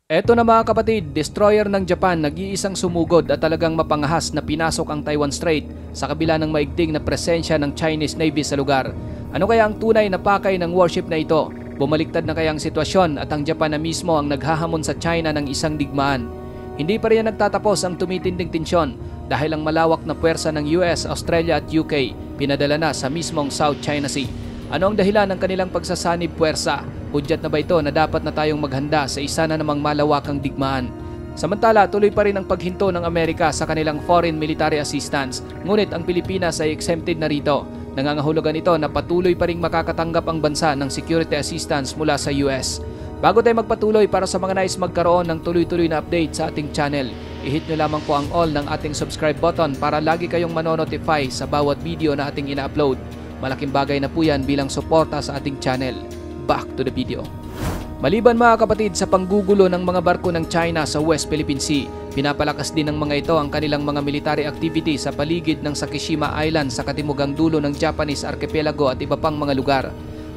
Eto na mga kapatid, destroyer ng Japan nag-iisang sumugod at talagang mapangahas na pinasok ang Taiwan Strait sa kabila ng maigting na presensya ng Chinese Navy sa lugar. Ano kaya ang tunay na pakay ng warship na ito? Bumaliktad na kaya ang sitwasyon at ang Japan na mismo ang naghahamon sa China ng isang digmaan? Hindi pa rin nagtatapos ang tumitinding tensyon dahil ang malawak na puwersa ng US, Australia at UK pinadala na sa mismong South China Sea. Ano ang dahilan ng kanilang pagsasanib puwersa? Hudyat na ba ito na dapat na tayong maghanda sa isa na namang malawakang digmaan? Samantala, tuloy pa rin ang paghinto ng Amerika sa kanilang foreign military assistance, ngunit ang Pilipinas ay exempted na rito. Nangangahulugan ito na patuloy pa rin makakatanggap ang bansa ng security assistance mula sa US. Bago tayo magpatuloy, para sa mga nais magkaroon ng tuloy-tuloy na update sa ating channel, i-hit nyo lamang po ang all ng ating subscribe button para lagi kayong manonotify sa bawat video na ating ina-upload. Malaking bagay na po yan bilang suporta sa ating channel. Back to the video. Maliban mga kapatid sa panggugulo ng mga barko ng China sa West Philippine Sea, pinapalakas din ng mga ito ang kanilang mga military activity sa paligid ng Sakishima Island sa katimugang dulo ng Japanese archipelago at iba pang mga lugar.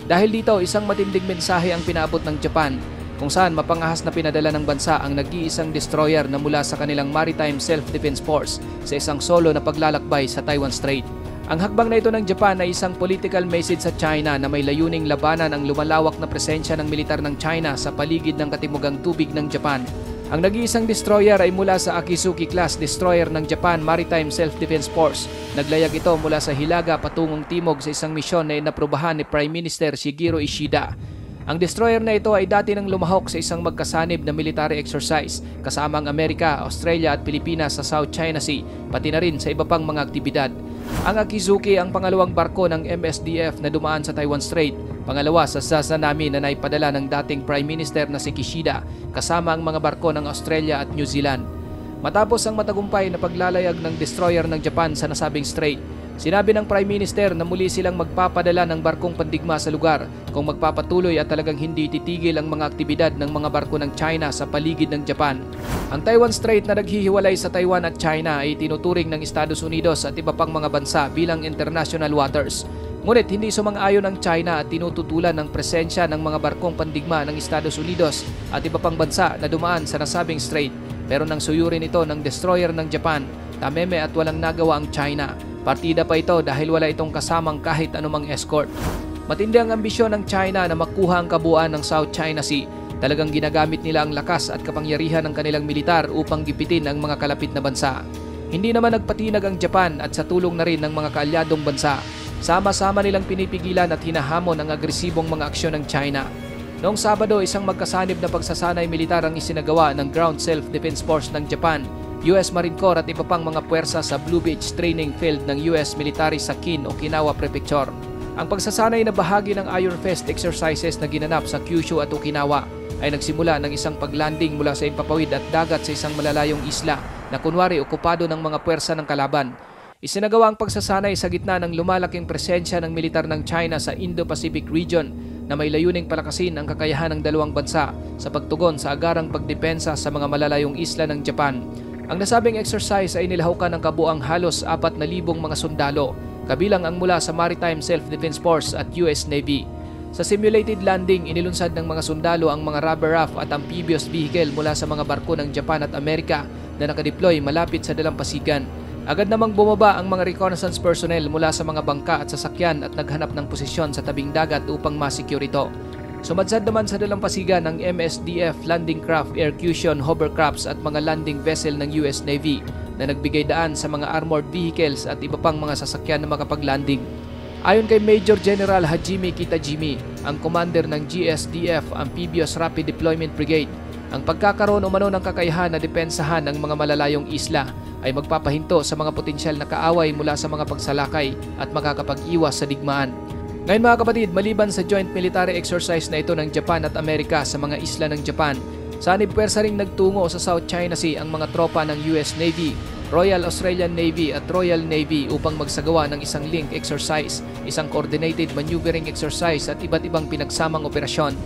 Dahil dito, isang matinding mensahe ang pinaabot ng Japan kung saan mapangahas na pinadala ng bansa ang nag-iisang destroyer na mula sa kanilang Maritime Self-Defense Force sa isang solo na paglalakbay sa Taiwan Strait. Ang hakbang na ito ng Japan ay isang political message sa China na may layuning labanan ang lumalawak na presensya ng militar ng China sa paligid ng katimugang tubig ng Japan. Ang nag-iisang destroyer ay mula sa Akizuki-class destroyer ng Japan Maritime Self-Defense Force. Naglayag ito mula sa Hilaga patungong timog sa isang misyon na inaprubahan ni Prime Minister Shigeru Ishida. Ang destroyer na ito ay dati nang lumahok sa isang magkasanib na military exercise kasama ang Amerika, Australia at Pilipinas sa South China Sea, pati na rin sa iba pang mga aktibidad. Ang Akizuki ang pangalawang barko ng MSDF na dumaan sa Taiwan Strait, pangalawa sa Sazanami na naipadala ng dating Prime Minister na si Kishida kasama ang mga barko ng Australia at New Zealand. Matapos ang matagumpay na paglalayag ng destroyer ng Japan sa nasabing strait, sinabi ng Prime Minister na muli silang magpapadala ng barkong pandigma sa lugar kung magpapatuloy at talagang hindi titigil ang mga aktibidad ng mga barko ng China sa paligid ng Japan. Ang Taiwan Strait na naghihiwalay sa Taiwan at China ay tinuturing ng Estados Unidos at iba pang mga bansa bilang international waters. Ngunit hindi sumang-ayon ang China at tinututulan ng presensya ng mga barkong pandigma ng Estados Unidos at iba pang bansa na dumaan sa nasabing strait. Pero nang suyurin ito ng destroyer ng Japan, tameme at walang nagawa ang China. Partida pa ito dahil wala itong kasamang kahit anumang escort. Matindi ang ambisyon ng China na makuha ang kabuuan ng South China Sea. Talagang ginagamit nila ang lakas at kapangyarihan ng kanilang militar upang gipitin ang mga kalapit na bansa. Hindi naman nagpatinag ang Japan at sa tulong na rin ng mga kaalyadong bansa, sama-sama nilang pinipigilan at hinahamon ang agresibong mga aksyon ng China. Noong Sabado, isang magkasanib na pagsasanay militar ang isinagawa ng Ground Self-Defense Force ng Japan, US Marine Corps at iba pang mga puwersa sa Blue Beach Training Field ng US Military sa Kin, Okinawa Prefecture. Ang pagsasanay na bahagi ng Iron Fist exercises na ginanap sa Kyushu at Okinawa ay nagsimula ng isang paglanding mula sa impapawid at dagat sa isang malalayong isla na kunwari okupado ng mga puwersa ng kalaban. Isinagawa ang pagsasanay sa gitna ng lumalaking presensya ng militar ng China sa Indo-Pacific region na may layuning palakasin ang kakayahan ng dalawang bansa sa pagtugon sa agarang pagdepensa sa mga malalayong isla ng Japan. Ang nasabing exercise ay nilahukan ng kabuang halos 4,000 mga sundalo, kabilang ang mula sa Maritime Self-Defense Force at US Navy. Sa simulated landing, inilunsad ng mga sundalo ang mga rubber raft at amphibious vehicle mula sa mga barko ng Japan at Amerika na nakadeploy malapit sa dalampasigan. Agad namang bumaba ang mga reconnaissance personnel mula sa mga bangka at sasakyan at naghanap ng posisyon sa tabing dagat upang ma-secure ito. Sumadsad naman sa dalampasigan ng MSDF landing craft, air cushion, hovercrafts at mga landing vessel ng US Navy na nagbigay daan sa mga armored vehicles at iba pang mga sasakyan na makapag-landing. Ayon kay Major General Hajime Kitajimi, ang commander ng GSDF Amphibious Rapid Deployment Brigade, ang pagkakaroon umano ng kakayahan na depensahan ang mga malalayong isla ay magpapahinto sa mga potensyal na kaaway mula sa mga pagsalakay at makakapag-iwas sa digmaan. Ngayon mga kapatid, maliban sa joint military exercise na ito ng Japan at Amerika sa mga isla ng Japan, sanib puwersa ring nagtungo sa South China Sea ang mga tropa ng US Navy, Royal Australian Navy at Royal Navy upang magsagawa ng isang link exercise, isang coordinated maneuvering exercise at iba't ibang pinagsamang operasyon.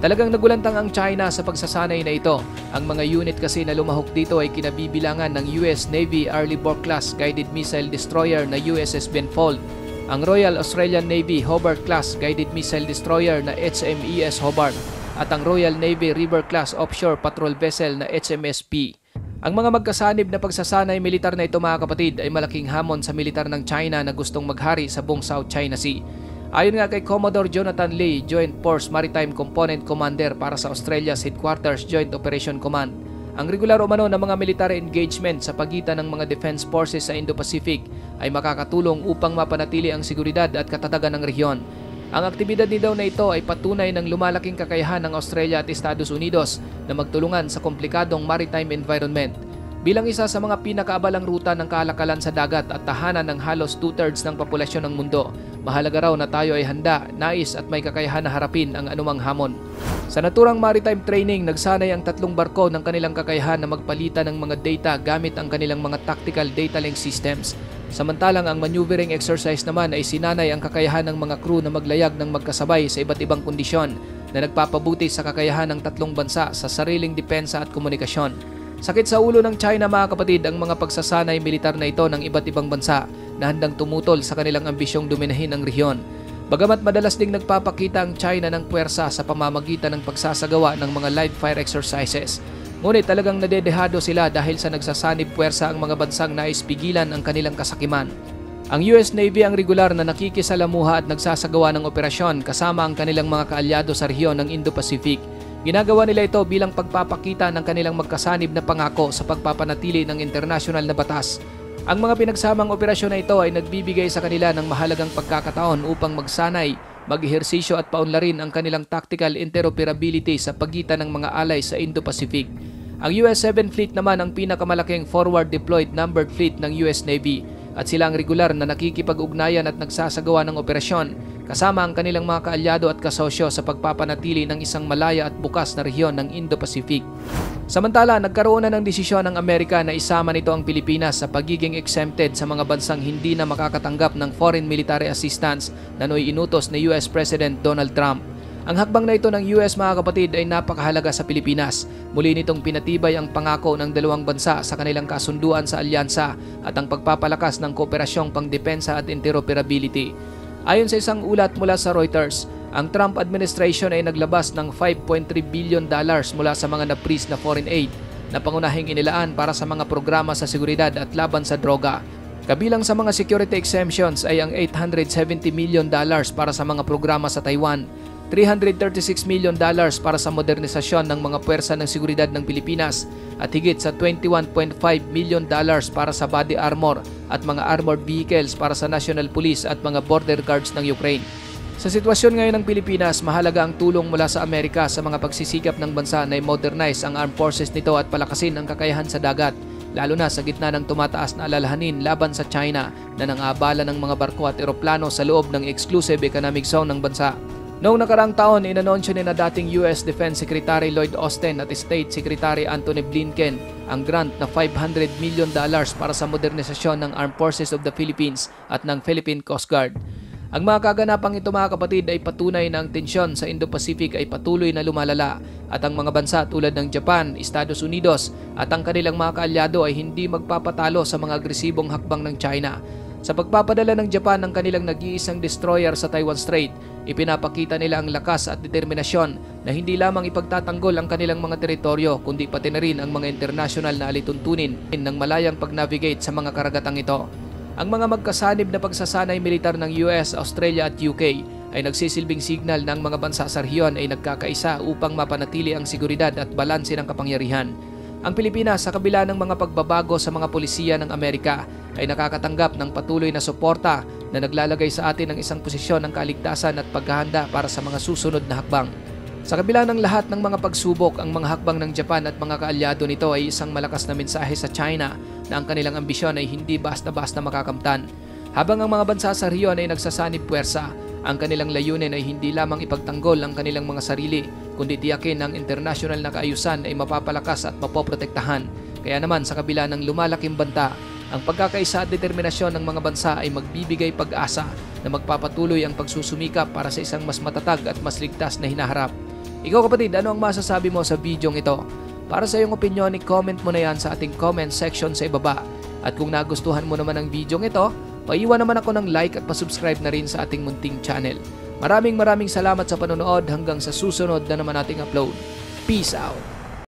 Talagang nagulantang ang China sa pagsasanay na ito. Ang mga unit kasi na lumahok dito ay kinabibilangan ng US Navy Arleigh Burke-class guided missile destroyer na USS Benfold, ang Royal Australian Navy Hobart-class guided missile destroyer na HMES Hobart, at ang Royal Navy River-class offshore patrol vessel na HMSP. Ang mga magkasanib na pagsasanay militar na ito mga kapatid ay malaking hamon sa militar ng China na gustong maghari sa buong South China Sea. Ayon nga kay Commodore Jonathan Lee, Joint Force Maritime Component Commander para sa Australia's Headquarters Joint Operation Command, ang regular umano na mga military engagement sa pagitan ng mga defense forces sa Indo-Pacific ay makakatulong upang mapanatili ang seguridad at katatagan ng rehiyon. Ang aktibidad ni daw na ito ay patunay ng lumalaking kakayahan ng Australia at Estados Unidos na magtulungan sa komplikadong maritime environment. Bilang isa sa mga pinakaabalang ruta ng kalakalan sa dagat at tahanan ng halos 2/3 ng populasyon ng mundo, mahalaga raw na tayo ay handa, nais at may kakayahan na harapin ang anumang hamon. Sa naturang maritime training, nagsanay ang 3 barko ng kanilang kakayahan na magpalitan ng mga data gamit ang kanilang mga tactical data link systems. Samantalang ang maneuvering exercise naman ay sinanay ang kakayahan ng mga crew na maglayag ng magkasabay sa iba't ibang kondisyon na nagpapabuti sa kakayahan ng 3 bansa sa sariling depensa at komunikasyon. Sakit sa ulo ng China mga kapatid ang mga pagsasanay militar na ito ng iba't ibang bansa na handang tumutol sa kanilang ambisyong dominahin ang rehiyon. Bagamat madalas ding nagpapakita ang China ng puwersa sa pamamagitan ng pagsasagawa ng mga live fire exercises, ngunit talagang nadedehado sila dahil sa nagsasanib puwersa ang mga bansang nais pigilan ang kanilang kasakiman. Ang US Navy ang regular na nakikisalamuha at nagsasagawa ng operasyon kasama ang kanilang mga kaalyado sa rehiyon ng Indo-Pacific. Ginagawa nila ito bilang pagpapakita ng kanilang magkasanib na pangako sa pagpapanatili ng internasyonal na batas. Ang mga pinagsamang operasyon na ito ay nagbibigay sa kanila ng mahalagang pagkakataon upang magsanay, mag-ehersisyo at paunlarin ang kanilang tactical interoperability sa pagitan ng mga alay sa Indo-Pacific. Ang US 7 Fleet naman ang pinakamalaking forward deployed numbered fleet ng US Navy at sila ang regular na nakikipag-ugnayan at nagsasagawa ng operasyon kasama ang kanilang mga kaalyado at kasosyo sa pagpapanatili ng isang malaya at bukas na rehiyon ng Indo-Pacific. Samantala, nagkaroon na ng desisyon ng Amerika na isama nito ang Pilipinas sa pagiging exempted sa mga bansang hindi na makakatanggap ng foreign military assistance na noy inutos ni US President Donald Trump. Ang hakbang na ito ng US mga kapatid ay napakahalaga sa Pilipinas. Muli nitong pinatibay ang pangako ng dalawang bansa sa kanilang kasunduan sa alyansa at ang pagpapalakas ng kooperasyong pangdepensa at interoperability. Ayon sa isang ulat mula sa Reuters, ang Trump administration ay naglabas ng $5.3 billion mula sa mga na-freeze na foreign aid na pangunahing inilaan para sa mga programa sa seguridad at laban sa droga. Kabilang sa mga security exemptions ay ang $870 million para sa mga programa sa Taiwan, $336 million para sa modernisasyon ng mga puwersa ng seguridad ng Pilipinas at higit sa $21.5 million para sa body armor at mga armored vehicles para sa National Police at mga border guards ng Ukraine. Sa sitwasyon ngayon ng Pilipinas, mahalaga ang tulong mula sa Amerika sa mga pagsisikap ng bansa na i-modernize ang armed forces nito at palakasin ang kakayahan sa dagat, lalo na sa gitna ng tumataas na alalahanin laban sa China na nang-aabala ng mga barko at eroplano sa loob ng exclusive economic zone ng bansa. Noong nakaraang taon, inanunsyo ni na dating US Defense Secretary Lloyd Austin at State Secretary Antony Blinken ang grant na $500 million para sa modernisasyon ng Armed Forces of the Philippines at ng Philippine Coast Guard. Ang mga kaganapang ito mga kapatid ay patunay na ang tensyon sa Indo-Pacific ay patuloy na lumalala at ang mga bansa tulad ng Japan, Estados Unidos at ang kanilang mga kaalyado ay hindi magpapatalo sa mga agresibong hakbang ng China. Sa pagpapadala ng Japan ng kanilang nag-iisang destroyer sa Taiwan Strait, ipinapakita nila ang lakas at determinasyon na hindi lamang ipagtatanggol ang kanilang mga teritoryo kundi pati na rin ang mga internasyonal na alituntunin ng malayang pag-navigate sa mga karagatang ito. Ang mga magkasanib na pagsasanay militar ng US, Australia at UK ay nagsisilbing signal na ang mga bansa sa rehiyon ay nagkakaisa upang mapanatili ang seguridad at balanse ng kapangyarihan. Ang Pilipinas sa kabila ng mga pagbabago sa mga polisiya ng Amerika ay nakakatanggap ng patuloy na suporta na naglalagay sa atin ng isang posisyon ng kaligtasan at paghahanda para sa mga susunod na hakbang. Sa kabila ng lahat ng mga pagsubok, ang mga hakbang ng Japan at mga kaalyado nito ay isang malakas na mensahe sa China na ang kanilang ambisyon ay hindi basta-basta makakamtan. Habang ang mga bansa sa rehiyon ay nagsasanib puwersa, ang kanilang layunin ay hindi lamang ipagtanggol ang kanilang mga sarili, kundi tiyakin ang internasyonal na kaayusan ay mapapalakas at mapoprotektahan. Kaya naman sa kabila ng lumalaking banta, ang pagkakaisa at determinasyon ng mga bansa ay magbibigay pag-asa na magpapatuloy ang pagsusumikap para sa isang mas matatag at mas ligtas na hinaharap. Ikaw kapatid, ano ang masasabi mo sa bidyong ito? Para sa iyong opinyon, i-comment mo na yan sa ating comment section sa ibaba. At kung nagustuhan mo naman ang bidyong ito, paiwan naman ako ng like at pasubscribe na rin sa ating munting channel. Maraming salamat sa panonood hanggang sa susunod na naman nating upload. Peace out!